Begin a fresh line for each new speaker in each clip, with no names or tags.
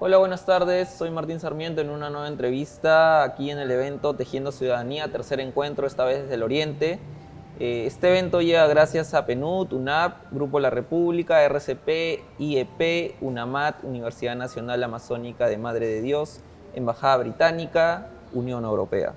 Hola, buenas tardes. Soy Martín Sarmiento en una nueva entrevista aquí en el evento Tejiendo Ciudadanía, tercer encuentro, esta vez desde el Oriente. Este evento llega gracias a PNUD, UNAP, Grupo La República, RCP, IEP, UNAMAT, Universidad Nacional Amazónica de Madre de Dios, Embajada Británica, Unión Europea.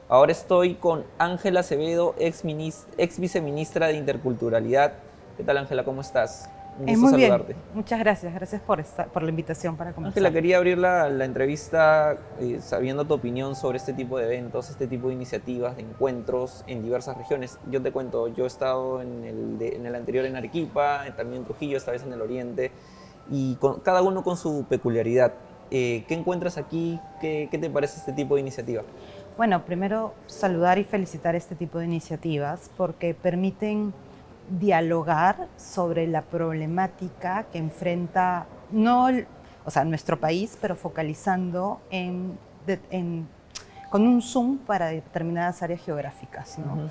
Ahora estoy con Ángela Acevedo, ex viceministra de Interculturalidad. ¿Qué tal, Ángela? ¿Cómo estás? Un gusto
Muy bien,
saludarte.
muchas gracias. Gracias por la invitación para conversar.
Ángela, quería abrir la entrevista sabiendo tu opinión sobre este tipo de eventos, este tipo de iniciativas, de encuentros en diversas regiones. Yo te cuento, yo he estado en el anterior en Arequipa, también en Trujillo, esta vez en el Oriente, y cada uno con su peculiaridad. ¿Qué encuentras aquí? ¿Qué te parece este tipo de iniciativa?
Bueno, primero saludar y felicitar este tipo de iniciativas porque permiten dialogar sobre la problemática que enfrenta nuestro país, pero focalizando con un zoom para determinadas áreas geográficas, ¿no?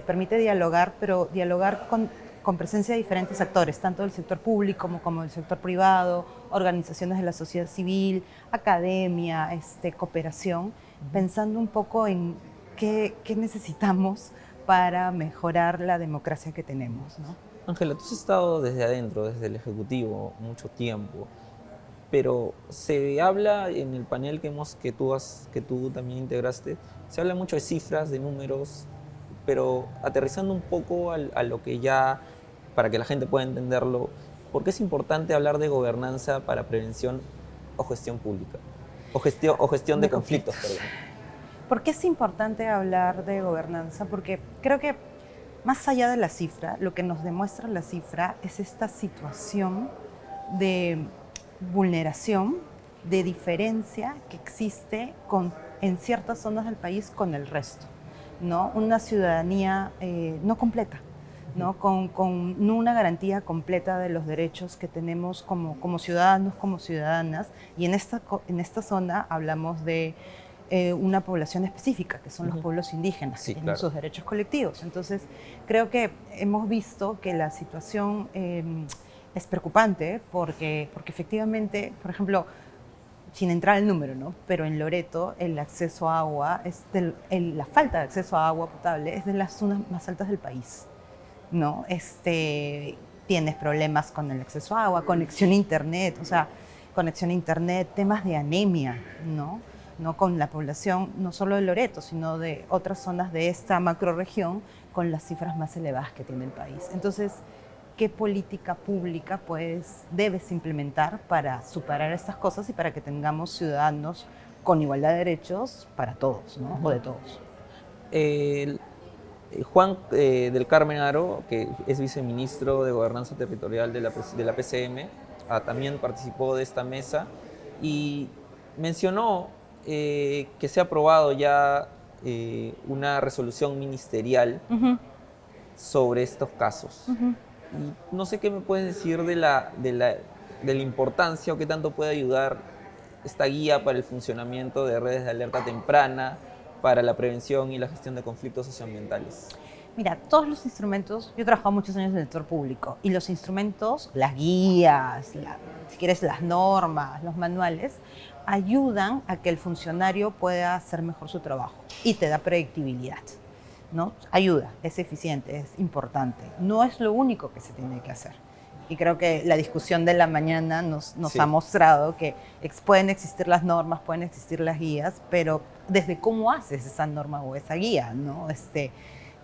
Permite dialogar, pero dialogar con presencia de diferentes actores, tanto del sector público como del sector privado, organizaciones de la sociedad civil, academia, cooperación, pensando un poco en qué necesitamos para mejorar la democracia que tenemos, ¿no?
Ángela, tú has estado desde adentro, desde el Ejecutivo, mucho tiempo, pero se habla en el panel que tú también integraste, se habla mucho de cifras, de números, pero aterrizando un poco a lo que ya, para que la gente pueda entenderlo, ¿por qué es importante hablar de gobernanza para prevención o gestión pública? O gestión de conflictos, perdón.
¿Por qué es importante hablar de gobernanza? Porque creo que más allá de la cifra, lo que nos demuestra la cifra es esta situación de vulneración, de diferencia que existe en ciertas zonas del país con el resto, ¿no? Una ciudadanía no completa, ¿no? Con no una garantía completa de los derechos que tenemos como ciudadanos, como ciudadanas. Y en esta zona hablamos de una población específica, que son los pueblos indígenas,
Sí,
que tienen sus derechos colectivos. Entonces, creo que hemos visto que la situación es preocupante porque efectivamente, por ejemplo, sin entrar al número, ¿no? Pero en Loreto el acceso a agua, la falta de acceso a agua potable es de las zonas más altas del país, ¿no? Tienes problemas con el acceso a agua, conexión a internet, temas de anemia, ¿no? ¿No? Con la población no solo de Loreto, sino de otras zonas de esta macrorregión con las cifras más elevadas que tiene el país. Entonces, ¿qué política pública debes implementar para superar estas cosas y para que tengamos ciudadanos con igualdad de derechos para todos, ¿no? O de todos?
Juan del Carmen Aro, que es viceministro de Gobernanza Territorial de la PCM, también participó de esta mesa y mencionó que se ha aprobado ya una resolución ministerial sobre estos casos. Y no sé qué me puedes decir de la importancia o qué tanto puede ayudar esta guía para el funcionamiento de redes de alerta temprana, para la prevención y la gestión de conflictos socioambientales.
Mira, todos los instrumentos, yo he trabajado muchos años en el sector público y los instrumentos, las guías, si quieres las normas, los manuales, ayudan a que el funcionario pueda hacer mejor su trabajo y te da predictibilidad, ¿no? Ayuda, es eficiente, es importante. No es lo único que se tiene que hacer. Y creo que la discusión de la mañana nos ha
Sí.
mostrado que pueden existir las normas, pueden existir las guías, pero desde cómo haces esa norma o esa guía, ¿no?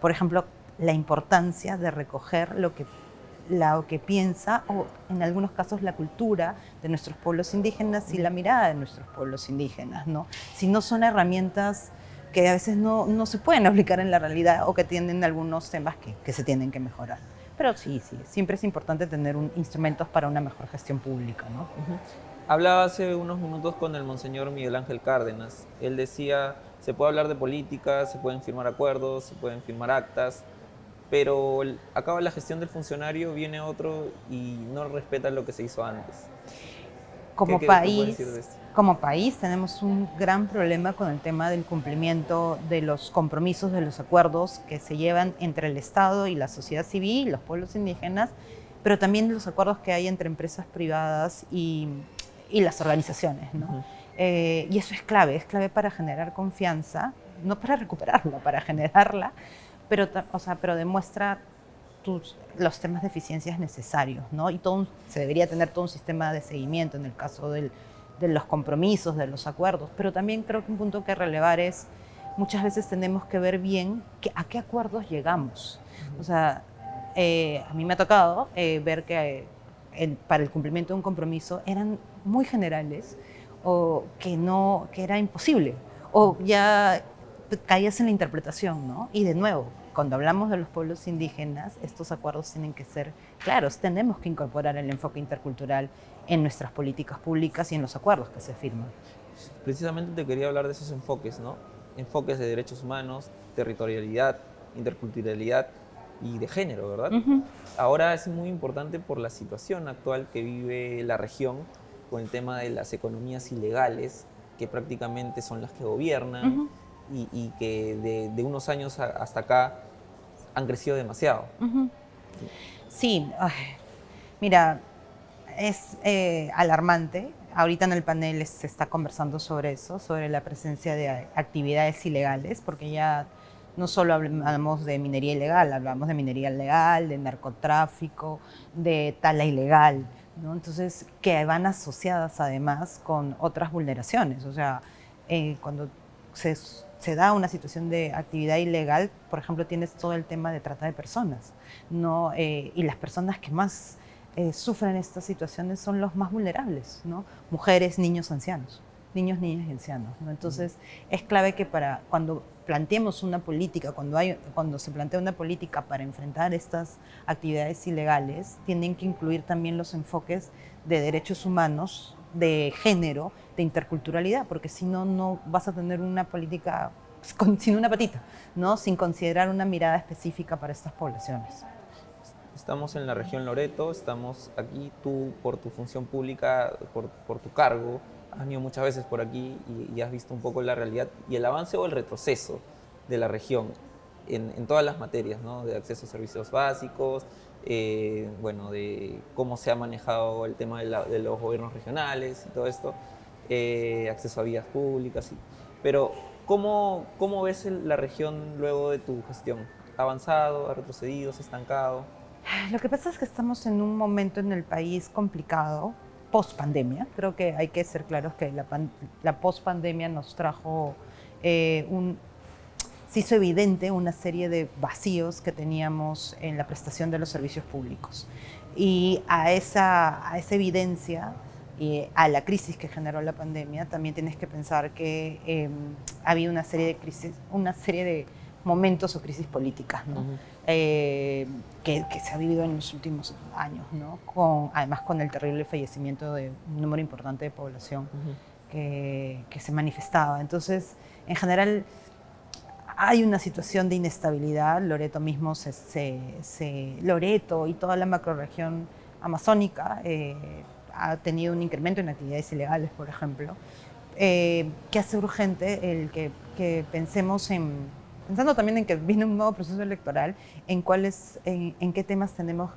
Por ejemplo, la importancia de recoger lo que piensa, o en algunos casos la cultura de nuestros pueblos indígenas y la mirada de nuestros pueblos indígenas, ¿no? Si no son herramientas que a veces no se pueden aplicar en la realidad o que tienen algunos temas que se tienen que mejorar. Pero sí, siempre es importante tener instrumentos para una mejor gestión pública, ¿no?
Ujú. Hablaba hace unos minutos con el monseñor Miguel Ángel Cárdenas. Él decía, se puede hablar de política, se pueden firmar acuerdos, se pueden firmar actas, pero acaba la gestión del funcionario, viene otro y no respeta lo que se hizo antes. ¿Qué,
Como
qué puedes decir de
país,
esto?
como país tenemos un gran problema con el tema del cumplimiento de los compromisos, de los acuerdos que se llevan entre el Estado y la sociedad civil, los pueblos indígenas, pero también los acuerdos que hay entre empresas privadas y las organizaciones, ¿no?
Ujú.
Y eso es clave para generar confianza, no para recuperarla, para generarla, pero demuestra los temas de eficiencias necesarios, ¿no? Y se debería tener todo un sistema de seguimiento en el caso de los compromisos, de los acuerdos, pero también creo que un punto que relevar es, muchas veces tenemos que ver bien a qué acuerdos llegamos. O sea, a mí me ha tocado ver que para el cumplimiento de un compromiso eran muy generales o que era imposible, o ya caías en la interpretación, ¿no? Y de nuevo, cuando hablamos de los pueblos indígenas, estos acuerdos tienen que ser claros, tenemos que incorporar el enfoque intercultural en nuestras políticas públicas y en los acuerdos que se firman.
Precisamente te quería hablar de esos enfoques, ¿no? Enfoques de derechos humanos, territorialidad, interculturalidad y de género, ¿verdad?
Ujú,
Ahora es muy importante por la situación actual que vive la región con el tema de las economías ilegales, que prácticamente son las que gobiernan
ujú,
y que de unos años hasta acá han crecido demasiado.
ujú. Sí, ay, mira, es alarmante. Ahorita en el panel se está conversando sobre eso, sobre la presencia de actividades ilegales, porque ya no solo hablamos de minería ilegal, hablamos de minería legal, de narcotráfico, de tala ilegal, ¿no? Entonces, que van asociadas además con otras vulneraciones. O sea, cuando se da una situación de actividad ilegal, por ejemplo, tienes todo el tema de trata de personas, ¿no? Y las personas que más sufren estas situaciones son los más vulnerables, ¿no? Mujeres, niños, ancianos. Niños, niñas y ancianos, ¿no? Entonces, es clave que cuando planteemos una política, cuando se plantea una política para enfrentar estas actividades ilegales, tienen que incluir también los enfoques de derechos humanos, de género, de interculturalidad, porque si no, no vas a tener una política sin una patita, ¿no? Sin considerar una mirada específica para estas poblaciones.
Estamos en la región Loreto, estamos aquí, tú por tu función pública, por tu cargo, has venido muchas veces por aquí y has visto un poco la realidad y el avance o el retroceso de la región en todas las materias, ¿no? De acceso a servicios básicos, bueno, de cómo se ha manejado el tema de los gobiernos regionales y todo esto, acceso a vías públicas. Pero, ¿cómo ves la región luego de tu gestión? ¿Ha avanzado, ha retrocedido, se ha estancado?
Lo que pasa es que estamos en un momento en el país complicado, post pandemia. Creo que hay que ser claros que la post pandemia nos trajo un, se hizo evidente una serie de vacíos que teníamos en la prestación de los servicios públicos. Y a esa evidencia y a la crisis que generó la pandemia, también tienes que pensar que había una serie de crisis, una serie de momentos o crisis políticas, ¿no?
Ujú.
Que se ha vivido en los últimos años, ¿no? Además con el terrible fallecimiento de un número importante de población
Ujú.
que se manifestaba. Entonces, en general, hay una situación de inestabilidad. Loreto mismo, Loreto y toda la macrorregión amazónica ha tenido un incremento en actividades ilegales, por ejemplo, que hace urgente que pensemos pensando también en que viene un nuevo proceso electoral, en qué temas tenemos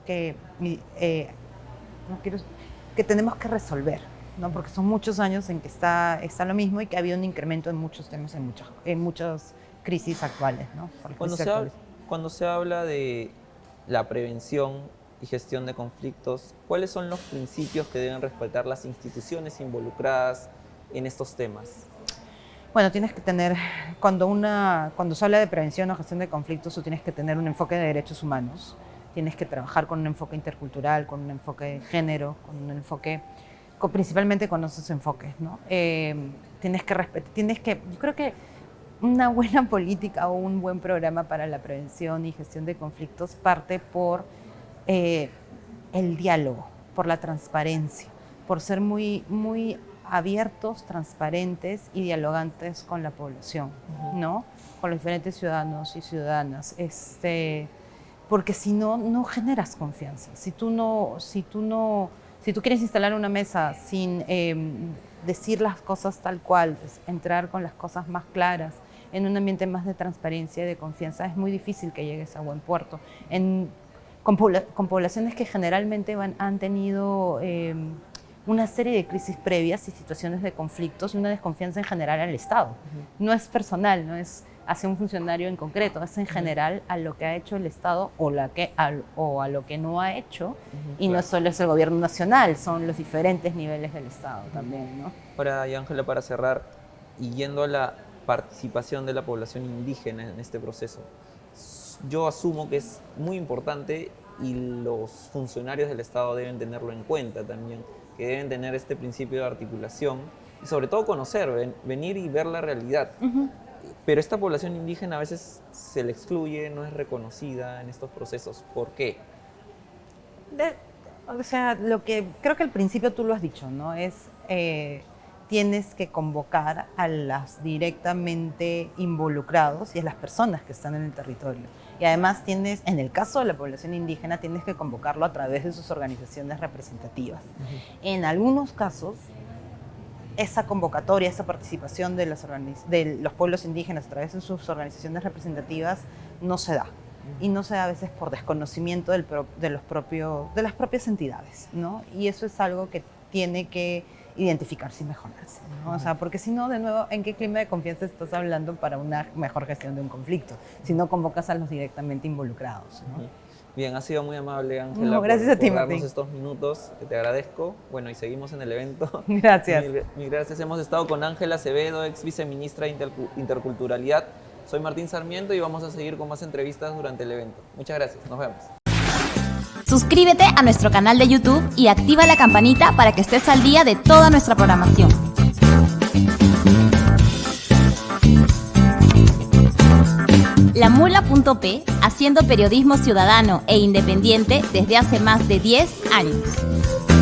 no quiero, que tenemos que resolver, ¿no? Porque son muchos años en que está lo mismo y que ha habido un incremento en muchos temas, en muchas crisis actuales, ¿no? Por las
Cuando
crisis
se,
actuales.
cuando se habla de la prevención y gestión de conflictos, ¿cuáles son los principios que deben respetar las instituciones involucradas en estos temas?
Bueno, tienes que tener, cuando se habla de prevención o gestión de conflictos, tú tienes que tener un enfoque de derechos humanos, tienes que trabajar con un enfoque intercultural, con un enfoque de género, con un enfoque, principalmente con esos enfoques, ¿no? Tienes que respetar, yo creo que una buena política o un buen programa para la prevención y gestión de conflictos parte por el diálogo, por la transparencia, por ser muy, muy abiertos, transparentes y dialogantes con la población, ¿no? Con los diferentes ciudadanos y ciudadanas, porque si no, no generas confianza. Si tú quieres instalar una mesa sin decir las cosas tal cual, entrar con las cosas más claras, en un ambiente más de transparencia y de confianza, es muy difícil que llegues a buen puerto. Con poblaciones que generalmente han tenido una serie de crisis previas y situaciones de conflictos y una desconfianza en general al Estado. No es personal, no es hacia un funcionario en concreto, es en general a lo que ha hecho el Estado o a lo que no ha hecho. Y no solo es el gobierno nacional, son los diferentes niveles del Estado también, ¿no?
Ahora, y Ángela, para cerrar, y yendo a la participación de la población indígena en este proceso, yo asumo que es muy importante y los funcionarios del Estado deben tenerlo en cuenta también, que deben tener este principio de articulación y sobre todo conocer, venir y ver la realidad. Pero esta población indígena a veces se le excluye, no es reconocida en estos procesos. ¿Por qué?
Creo que al principio tú lo has dicho, ¿no? Tienes que convocar a los directamente involucrados y a las personas que están en el territorio. Y además en el caso de la población indígena, tienes que convocarlo a través de sus organizaciones representativas. En algunos casos, esa convocatoria, esa participación de los pueblos indígenas a través de sus organizaciones representativas no se da. Y no se da a veces por desconocimiento de las propias entidades, ¿no? Y eso es algo que tiene que identificarse y mejorarse, ¿no? O sea, porque si no, de nuevo, ¿en qué clima de confianza estás hablando para una mejor gestión de un conflicto? Si no convocas a los directamente involucrados, ¿no?
Bien, ha sido muy amable, Ángela,
gracias a ti,
por darnos
Martín.
estos minutos, que te agradezco. Bueno, y seguimos en el evento.
Gracias.
Mil gracias. Hemos estado con Ángela Acevedo, ex viceministra de Interculturalidad. Soy Martín Sarmiento y vamos a seguir con más entrevistas durante el evento. Muchas gracias, nos vemos.
Suscríbete a nuestro canal de YouTube y activa la campanita para que estés al día de toda nuestra programación. LaMula.p, haciendo periodismo ciudadano e independiente desde hace más de 10 años.